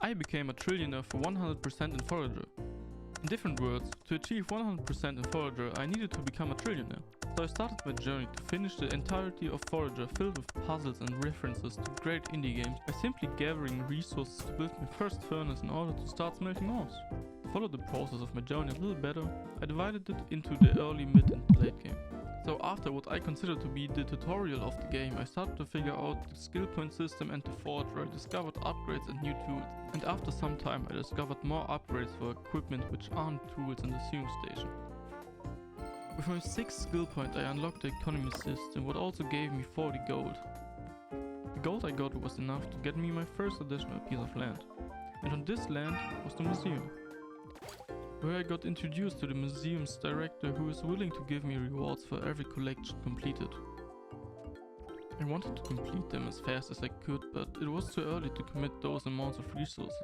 I became a trillionaire for 100% in Forager. In different words, to achieve 100% in Forager, I needed to become a trillionaire. So I started my journey to finish the entirety of Forager filled with puzzles and references to great indie games by simply gathering resources to build my first furnace in order to start smelting ores. To follow the process of my journey a little better, I divided it into the early, mid and late game. So after what I consider to be the tutorial of the game, I started to figure out the skill point system and the forge, where I discovered upgrades and new tools. And after some time I discovered more upgrades for equipment which aren't tools in the sewing station. With my 6th skill point I unlocked the economy system, what also gave me 40 gold. The gold I got was enough to get me my first additional piece of land. And on this land was the museum, where I got introduced to the museum's director, who is willing to give me rewards for every collection completed. I wanted to complete them as fast as I could, but it was too early to commit those amounts of resources.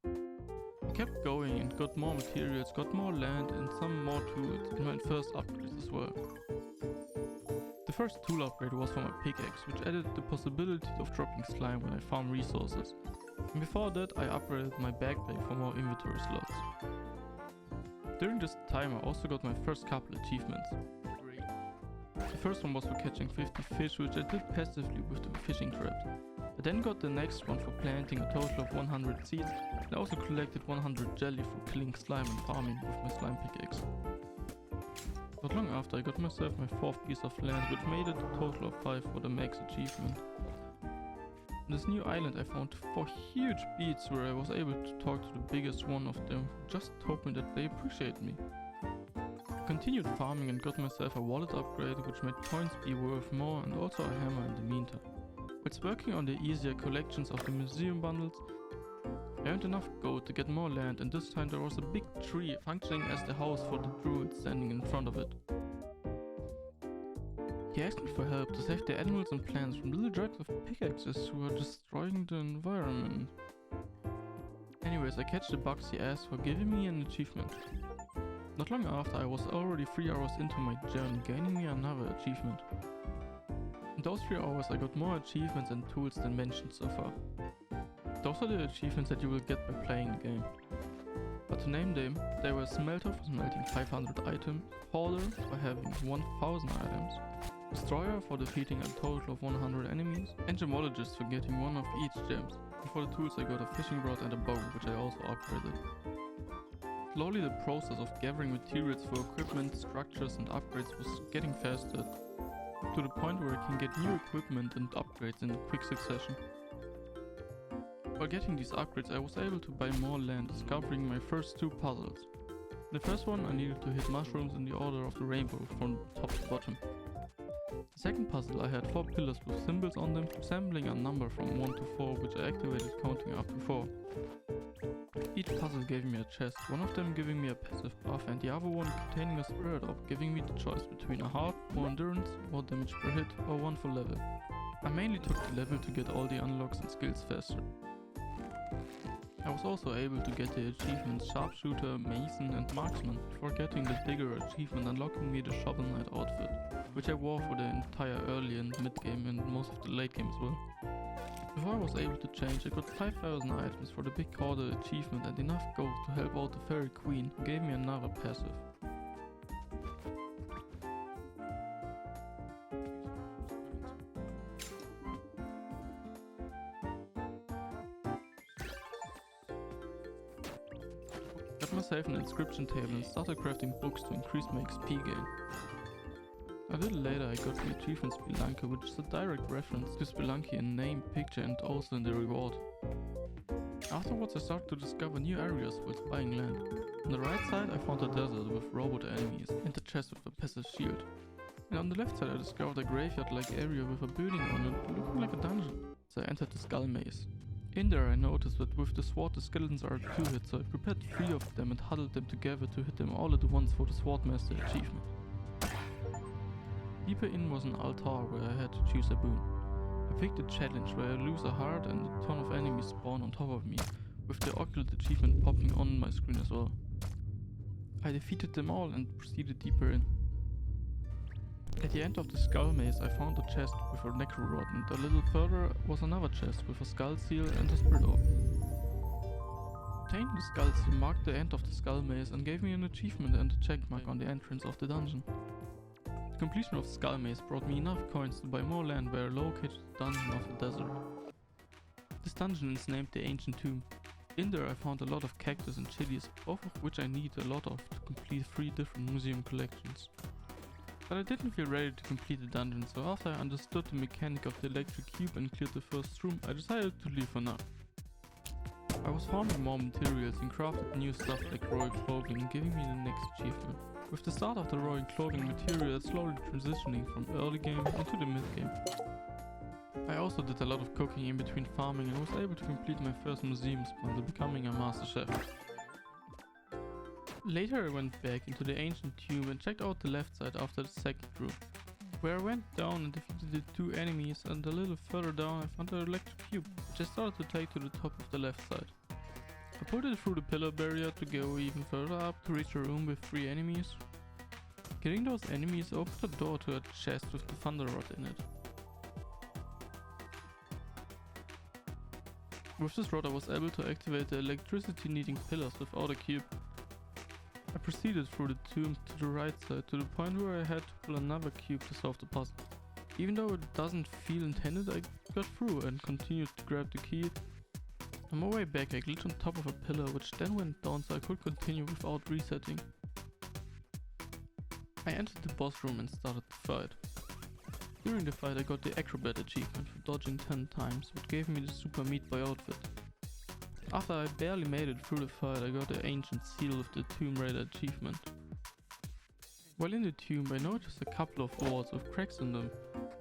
I kept going and got more materials, got more land and some more tools in my first upgrades as well. The first tool upgrade was for my pickaxe, which added the possibility of dropping slime when I farm resources. And before that I upgraded my backpack for more inventory slots. During this time I also got my first couple achievements. The first one was for catching 50 fish, which I did passively with the fishing traps. I then got the next one for planting a total of 100 seeds, and I also collected 100 jelly for killing slime and farming with my slime pickaxe. Not long after I got myself my 4th piece of land, which made it a total of 5 for the max achievement. On this new island I found 4 huge beets, where I was able to talk to the biggest one of them, who just told me that they appreciate me. I continued farming and got myself a wallet upgrade, which made points be worth more, and also a hammer in the meantime. Whilst working on the easier collections of the museum bundles, I earned enough gold to get more land, and this time there was a big tree functioning as the house for the druid standing in front of it. He asked me for help to save the animals and plants from little drugs with pickaxes who are destroying the environment. Anyways, I catch the bugs he asked for, giving me an achievement. Not long after, I was already 3 hours into my journey, gaining me another achievement. In those 3 hours I got more achievements and tools than mentioned so far. Those are the achievements that you will get by playing the game. But to name them, they were Smelter for smelting 500 items, Hoarder for having 1000 items, Destroyer for defeating a total of 100 enemies, and Gemologist for getting one of each gems. And for the tools I got a fishing rod and a bow, which I also upgraded. Slowly the process of gathering materials for equipment, structures and upgrades was getting faster, to the point where I can get new equipment and upgrades in quick succession. While getting these upgrades I was able to buy more land, discovering my first 2 puzzles. In the first one I needed to hit mushrooms in the order of the rainbow from top to bottom. The second puzzle I had 4 pillars with symbols on them, resembling a number from 1 to 4, which I activated counting up to 4. Each puzzle gave me a chest, one of them giving me a passive buff and the other one containing a spirit orb, giving me the choice between a heart, more endurance, more damage per hit, or 1 for level. I mainly took the level to get all the unlocks and skills faster. I was also able to get the achievements Sharpshooter, Mason and Marksman, before getting the Digger achievement unlocking me the Shovel Knight outfit, which I wore for the entire early and mid game and most of the late game as well. Before I was able to change, I got 5000 items for the Big Hoarder achievement and enough gold to help out the Fairy Queen, who gave me another passive. Got myself an inscription table and started crafting books to increase my XP gain. A little later I got the achievement Spelunker, which is a direct reference to Spelunky in name, picture and also in the reward. Afterwards I started to discover new areas whilst buying land. On the right side I found a desert with robot enemies and a chest with a passive shield. And on the left side I discovered a graveyard-like area with a building on it looking like a dungeon. So I entered the skull maze. In there I noticed that with the sword the skeletons are 2-hit, so I prepared 3 of them and huddled them together to hit them all at once for the Swordmaster achievement. Deeper in was an altar where I had to choose a boon. I picked a challenge where I lose a heart and a ton of enemies spawn on top of me, with the occult achievement popping on my screen as well. I defeated them all and proceeded deeper in. At the end of the skull maze I found a chest with a necro rod, and a little further was another chest with a skull seal and a spirit orb. Obtaining the skulls marked the end of the skull maze and gave me an achievement and a check mark on the entrance of the dungeon. The completion of the skull maze brought me enough coins to buy more land where I located the dungeon of the desert. This dungeon is named the Ancient Tomb. In there I found a lot of cactus and chilies, both of which I need a lot of to complete 3 different museum collections. But I didn't feel ready to complete the dungeon, so after I understood the mechanic of the electric cube and cleared the first room, I decided to leave for now. I was farming more materials and crafted new stuff like royal clothing, giving me the next achievement. With the start of the royal clothing material slowly transitioning from early game into the mid game. I also did a lot of cooking in between farming and was able to complete my first museum sponsor, becoming a master chef. Later I went back into the ancient tomb and checked out the left side after the second room, where I went down and defeated the 2 enemies, and a little further down I found an electric cube, which I started to take to the top of the left side. I put it through the pillar barrier to go even further up to reach a room with 3 enemies. Killing those enemies opened the door to a chest with the thunder rod in it. With this rod I was able to activate the electricity needing pillars without a cube. I proceeded through the tomb to the right side to the point where I had to pull another cube to solve the puzzle. Even though it doesn't feel intended, I got through and continued to grab the key. On my way back I glitched on top of a pillar, which then went down so I could continue without resetting. I entered the boss room and started the fight. During the fight I got the acrobat achievement for dodging 10 times, which gave me the super meat boy outfit. After I barely made it through the fight, I got the ancient seal with the Tomb Raider achievement. While in the tomb I noticed a couple of walls with cracks in them.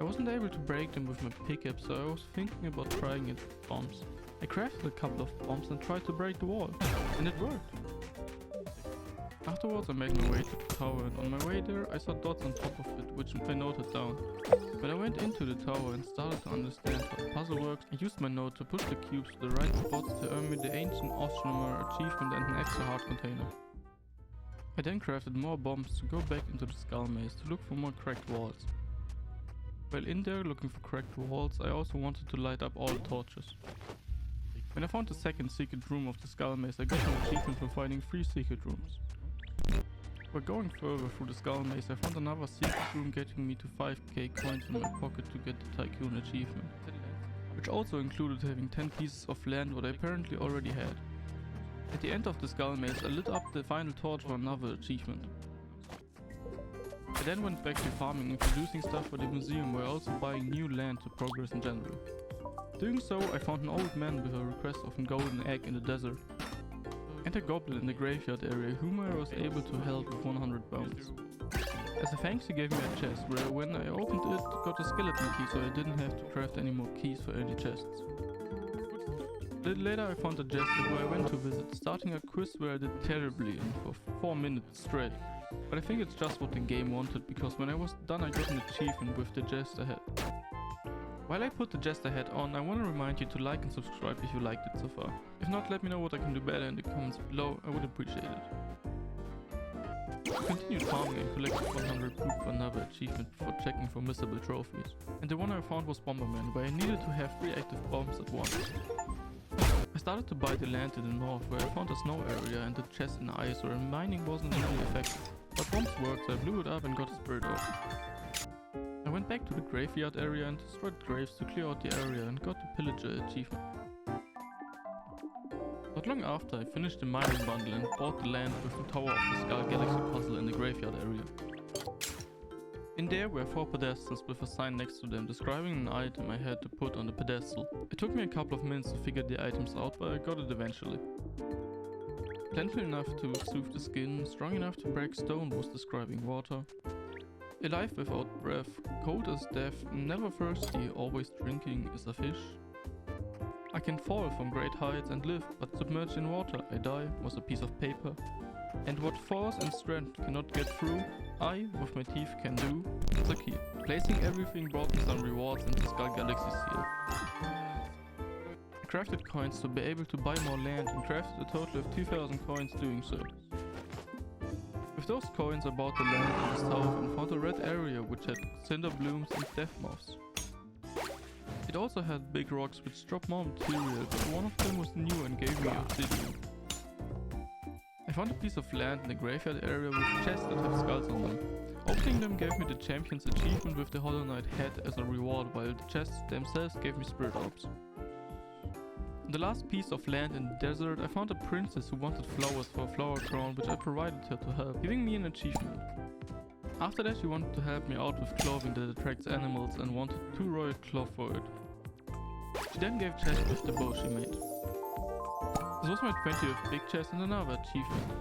I wasn't able to break them with my pickup, so I was thinking about trying it with bombs. I crafted a couple of bombs and tried to break the wall, and it worked. Afterwards I made my way to the tower, and on my way there I saw dots on top of it, which I noted down. When I went into the tower and started to understand how the puzzle works, I used my note to push the cubes to the right spots to earn me the ancient achivments achievement and an extra heart container. I then crafted more bombs to go back into the skull maze to look for more cracked walls. While in there looking for cracked walls, I also wanted to light up all the torches. When I found the second secret room of the skull maze, I got an achievement for finding 3 secret rooms. While going further through the skull maze, I found another secret room getting me to 5k coins in my pocket to get the tycoon achievement, which also included having 10 pieces of land what I apparently already had. At the end of the skull maze I lit up the final torch for another achievement. I then went back to farming and producing stuff for the museum, while also buying new land to progress in general. Doing so I found an old man with a request of a golden egg in the desert, and a goblin in the graveyard area whom I was able to help with 100 bones. As a thanks he gave me a chest where when I opened it got a skeleton key, so I didn't have to craft any more keys for any chests. A little later I found a jester who I went to visit, starting a quiz where I did terribly in for 4 minutes straight. But I think it's just what the game wanted, because when I was done I got an achievement with the jester head. While I put the jester hat on, I want to remind you to like and subscribe if you liked it so far. If not, let me know what I can do better in the comments below, I would appreciate it. I continued farming and collected 100 poop for another achievement before checking for missable trophies. And the one I found was Bomberman, where I needed to have 3 active bombs at once. I started to buy the land to the north, where I found a snow area and a chest in ice where mining wasn't really effective. But bombs worked, so I blew it up and got a spirit off. I went back to the graveyard area and destroyed graves to clear out the area and got the pillager achievement. Not long after I finished the mining bundle and bought the land with the Tower of the Skull Galaxy puzzle in the graveyard area. In there were 4 pedestals with a sign next to them describing an item I had to put on the pedestal. It took me a couple of minutes to figure the items out, but I got it eventually. Plentiful enough to soothe the skin, strong enough to break stone was describing water. Alive without breath, cold as death, never thirsty, always drinking is a fish. I can fall from great heights and live, but submerged in water I die was a piece of paper. And what force and strength cannot get through, I, with my teeth, can do, is a key. Placing everything brought me some rewards in the Skull Galaxy seal. I crafted coins to be able to buy more land and crafted a total of 2000 coins doing so. With those coins I bought the land in the south and found a red area which had cinder blooms and death moths. It also had big rocks which dropped more material, but one of them was new and gave me obsidian. found a piece of land in the graveyard area with chests that have skulls on them. Opening them gave me the champion's achievement with the Hollow Knight head as a reward, while the chests themselves gave me spirit orbs. On the last piece of land in the desert, I found a princess who wanted flowers for a flower crown, which I provided her to help, giving me an achievement. After that, she wanted to help me out with clothing that attracts animals and wanted 2 royal cloth for it. She then gave chests with the bow she made. This was my 20th big chest and another achievement.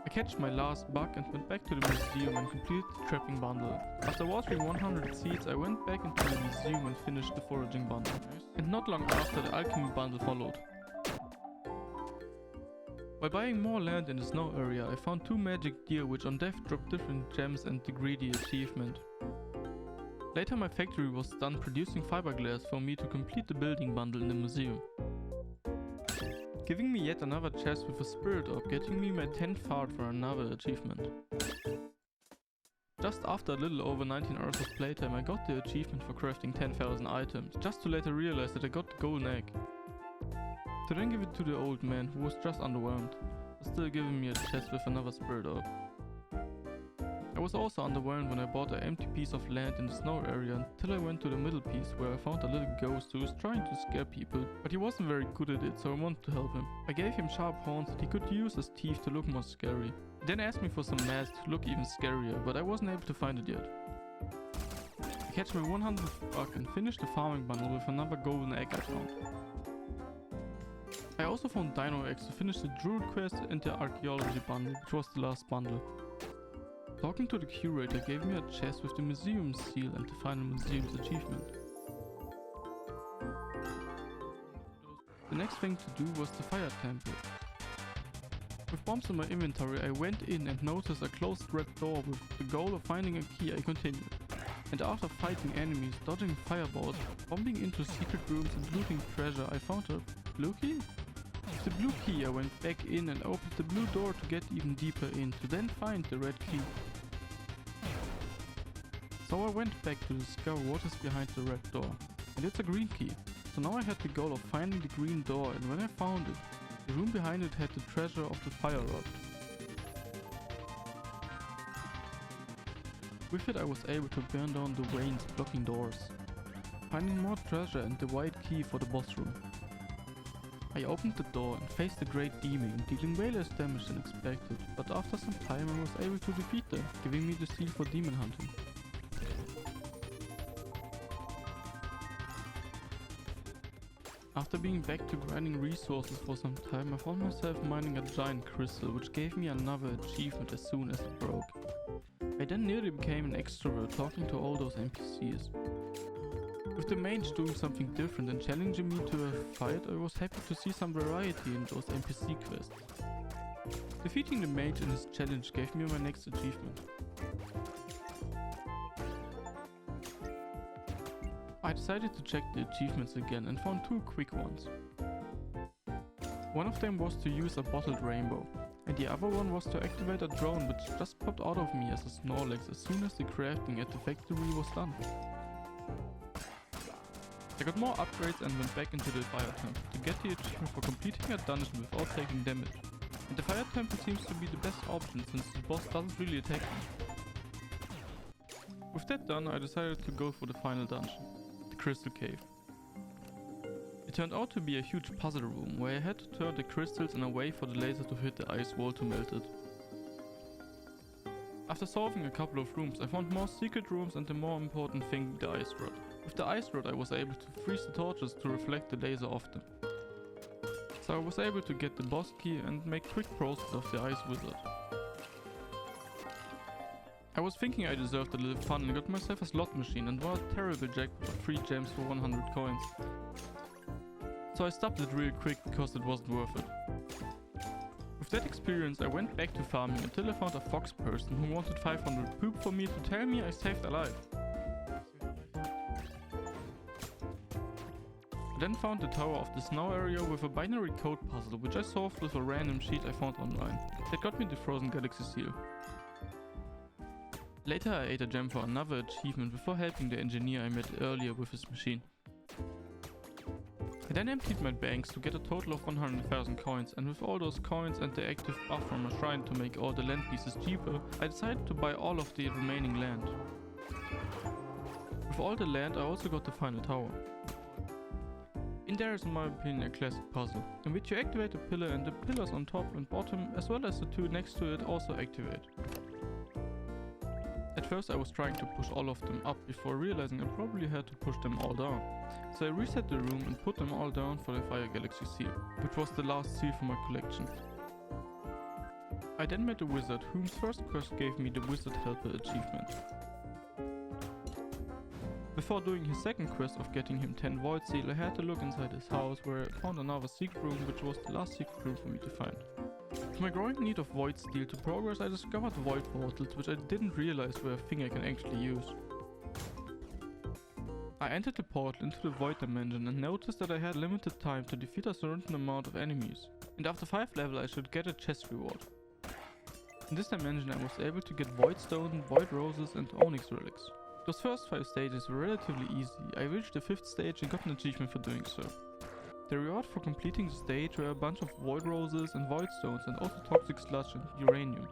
I catched my last bug and went back to the museum and completed the trapping bundle. After watering 100 seeds, I went back into the museum and finished the foraging bundle. And not long after, the alchemy bundle followed. By buying more land in the snow area, I found 2 magic deer which on death dropped different gems and the greedy achievement. Later my factory was done producing fiberglass for me to complete the building bundle in the museum. Giving me yet another chest with a spirit orb, getting me my 10th heart for another achievement. Just after a little over 19 hours of playtime, I got the achievement for crafting 10,000 items, just to later realize that I got the golden egg. To then give it to the old man, who was just underwhelmed, but still giving me a chest with another spirit orb. I was also underwhelmed when I bought an empty piece of land in the snow area until I went to the middle piece where I found a little ghost who was trying to scare people, but he wasn't very good at it, so I wanted to help him. I gave him sharp horns that he could use as teeth to look more scary. He then asked me for some masks to look even scarier, but I wasn't able to find it yet. I catch my 100th bug and finished the farming bundle with another golden egg I found. I also found dino eggs to finish the druid quest and the archaeology bundle, which was the last bundle. Talking to the curator gave me a chest with the museum seal and the final museum's achievement. The next thing to do was the fire temple. With bombs in my inventory, I went in and noticed a closed red door. With the goal of finding a key, I continued. And after fighting enemies, dodging fireballs, bombing into secret rooms and looting treasure, I found a blue key? With the blue key I went back in and opened the blue door to get even deeper in, to then find the red key. So I went back to discover what is behind the red door, and it's a green key. So now I had the goal of finding the green door, and when I found it, the room behind it had the treasure of the fire rod. With it I was able to burn down the veins blocking doors, finding more treasure and the white key for the boss room. I opened the door and faced the great demon, dealing way less damage than expected, but after some time I was able to defeat them, giving me the seal for demon hunting. After being back to grinding resources for some time, I found myself mining a giant crystal, which gave me another achievement as soon as it broke. I then nearly became an extrovert, talking to all those NPCs. With the mage doing something different and challenging me to a fight, I was happy to see some variety in those NPC quests. Defeating the mage in his challenge gave me my next achievement. I decided to check the achievements again and found 2 quick ones. One of them was to use a bottled rainbow, and the other one was to activate a drone which just popped out of me as a Snorlax as soon as the crafting at the factory was done. I got more upgrades and went back into the fire temple to get the achievement for completing a dungeon without taking damage. And the fire temple seems to be the best option since the boss doesn't really attack me. With that done, I decided to go for the final dungeon, the crystal cave. It turned out to be a huge puzzle room where I had to turn the crystals in a way for the laser to hit the ice wall to melt it. After solving a couple of rooms, I found more secret rooms and the more important thing, the ice rod. With the ice rod I was able to freeze the torches to reflect the laser off them. So I was able to get the boss key and make quick process of the ice wizard. I was thinking I deserved a little fun and got myself a slot machine and won a terrible jackpot of 3 gems for 100 coins. So I stopped it real quick because it wasn't worth it. With that experience I went back to farming until I found a fox person who wanted 500 poop for me to tell me I saved a life. I then found the tower of the snow area with a binary code puzzle which I solved with a random sheet I found online. That got me the Frozen Galaxy seal. Later I ate a gem for another achievement before helping the engineer I met earlier with his machine. I then emptied my banks to get a total of 100,000 coins, and with all those coins and the active buff from a shrine to make all the land pieces cheaper, I decided to buy all of the remaining land. With all the land I also got the final tower. In there is in my opinion a classic puzzle, in which you activate a pillar and the pillars on top and bottom as well as the two next to it also activate. At first I was trying to push all of them up before realizing I probably had to push them all down. So I reset the room and put them all down for the Fire Galaxy seal, which was the last seal for my collection. I then met a wizard whose first quest gave me the Wizard Helper achievement. Before doing his second quest of getting him 10 Void Seal, I had to look inside his house where I found another secret room, which was the last secret room for me to find. With my growing need of Void Steel to progress, I discovered Void Portals, which I didn't realize were a thing I can actually use. I entered the portal into the Void Dimension and noticed that I had limited time to defeat a certain amount of enemies, and after 5 levels I should get a chest reward. In this dimension I was able to get Void Stone, Void Roses and Onyx Relics. Those first 5 stages were relatively easy. I reached the 5th stage and got an achievement for doing so. The reward for completing the stage were a bunch of Void Roses and Void Stones and also Toxic Sludge and Uranium.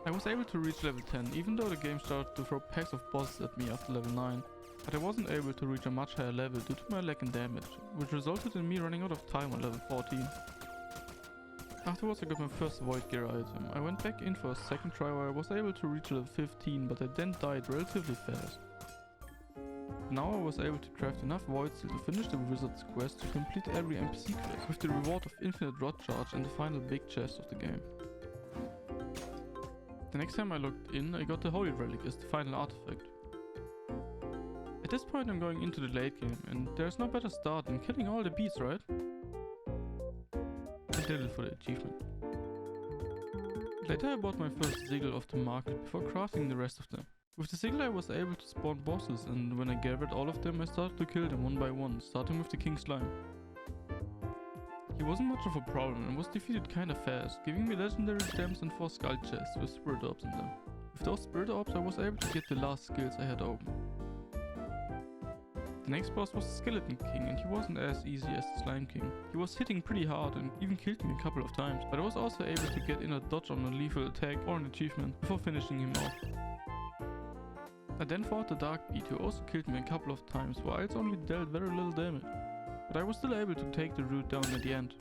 I was able to reach level 10 even though the game started to throw packs of bosses at me after level 9, but I wasn't able to reach a much higher level due to my lack in damage, which resulted in me running out of time on level 14. Afterwards I got my first Void Gear item. I went back in for a second try where I was able to reach level 15, but I then died relatively fast. Now I was able to craft enough Void Steel to finish the Wizard's quest to complete every NPC quest, with the reward of Infinite Rod Charge and the final big chest of the game. The next time I logged in, I got the Holy Relic as the final artifact. At this point I'm going into the late game, and there's no better start than killing all the beasts, right? I did it for the achievement. Later I bought my first sigil off the market before crafting the rest of them. With the sigil I was able to spawn bosses, and when I gathered all of them I started to kill them one by one, starting with the King Slime. He wasn't much of a problem and was defeated kinda fast, giving me legendary gems and 4 skull chests with spirit orbs in them. With those spirit orbs I was able to get the last skills I had open. The next boss was the Skeleton King, and he wasn't as easy as the Slime King. He was hitting pretty hard and even killed me a couple of times, but I was also able to get in a dodge on a lethal attack or an achievement before finishing him off. I then fought the Dark Beat, who also killed me a couple of times, while I only dealt very little damage. But I was still able to take the route down at the end.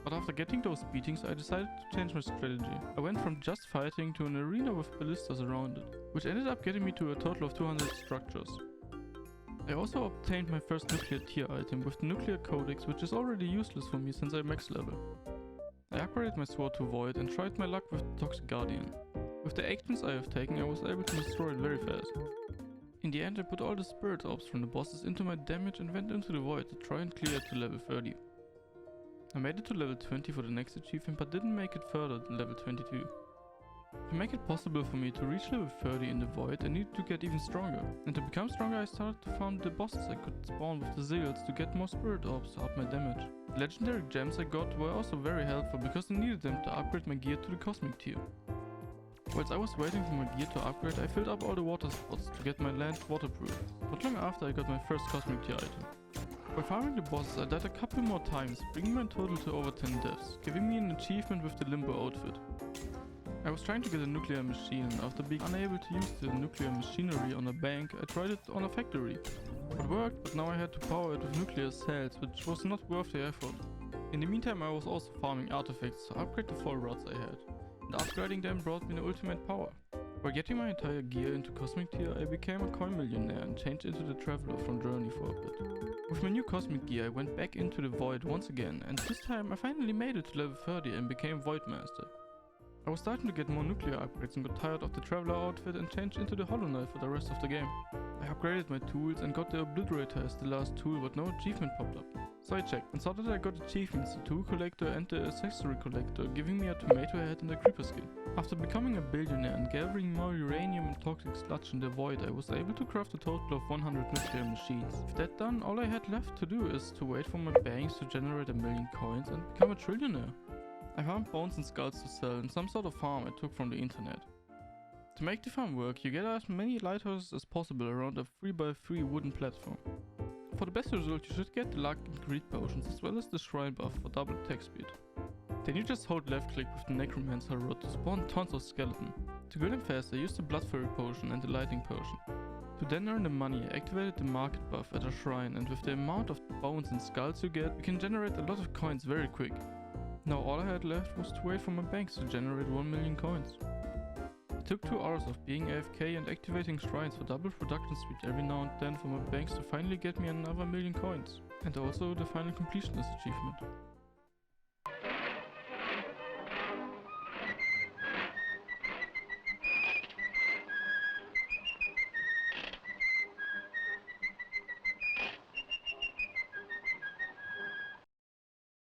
But after getting those beatings I decided to change my strategy. I went from just fighting to an arena with ballistas around it, which ended up getting me to a total of 200 structures. I also obtained my first nuclear tier item with the nuclear codex, which is already useless for me since I max level. I upgraded my sword to Void and tried my luck with the Toxic Guardian. With the actions I have taken I was able to destroy it very fast. In the end I put all the spirit orbs from the bosses into my damage and went into the Void to try and clear it to level 30. I made it to level 20 for the next achievement but didn't make it further than level 22. To make it possible for me to reach level 30 in the Void I needed to get even stronger. And to become stronger I started to find the bosses I could spawn with the sigils to get more spirit orbs to up my damage. The legendary gems I got were also very helpful because I needed them to upgrade my gear to the cosmic tier. Whilst I was waiting for my gear to upgrade I filled up all the water spots to get my land waterproof. Not long after I got my first cosmic tier item. By farming the bosses I died a couple more times, bringing my total to over 10 deaths, giving me an achievement with the Limbo outfit. I was trying to get a nuclear machine, and after being unable to use the nuclear machinery on a bank, I tried it on a factory. It worked, but now I had to power it with nuclear cells, which was not worth the effort. In the meantime I was also farming artifacts to upgrade the 4 rods I had, and upgrading them brought me the ultimate power. By getting my entire gear into Cosmic Tier I became a coin millionaire and changed into the Traveler from Journey for a bit. With my new Cosmic Gear I went back into the Void once again, and this time I finally made it to level 30 and became Void Master. I was starting to get more nuclear upgrades and got tired of the Traveler outfit and changed into the Hollow Knight for the rest of the game. I upgraded my tools and got the Obliterator as the last tool, but no achievement popped up. So I checked and saw that I got achievements, the Tool Collector and the Accessory Collector, giving me a tomato head and a creeper skin. After becoming a billionaire and gathering more uranium and toxic sludge in the Void, I was able to craft a total of 100 nuclear machines. With that done, all I had left to do is to wait for my banks to generate 1,000,000 coins and become a trillionaire. I found bones and skulls to sell and some sort of farm I took from the internet. To make the farm work, you gather as many lighthouses as possible around a 3x3 wooden platform. For the best result, you should get the luck and greed potions as well as the shrine buff for double attack speed. Then you just hold left click with the necromancer rod to spawn tons of skeleton. To go them faster, use the blood fairy potion and the lightning potion. To then earn the money, I activated the market buff at a shrine, and with the amount of bones and skulls you get, you can generate a lot of coins very quick. Now all I had left was to wait for my banks to generate 1 million coins. It took 2 hours of being AFK and activating shrines for double production speed every now and then for my banks to finally get me another 1 million coins, and also the final completionist achievement.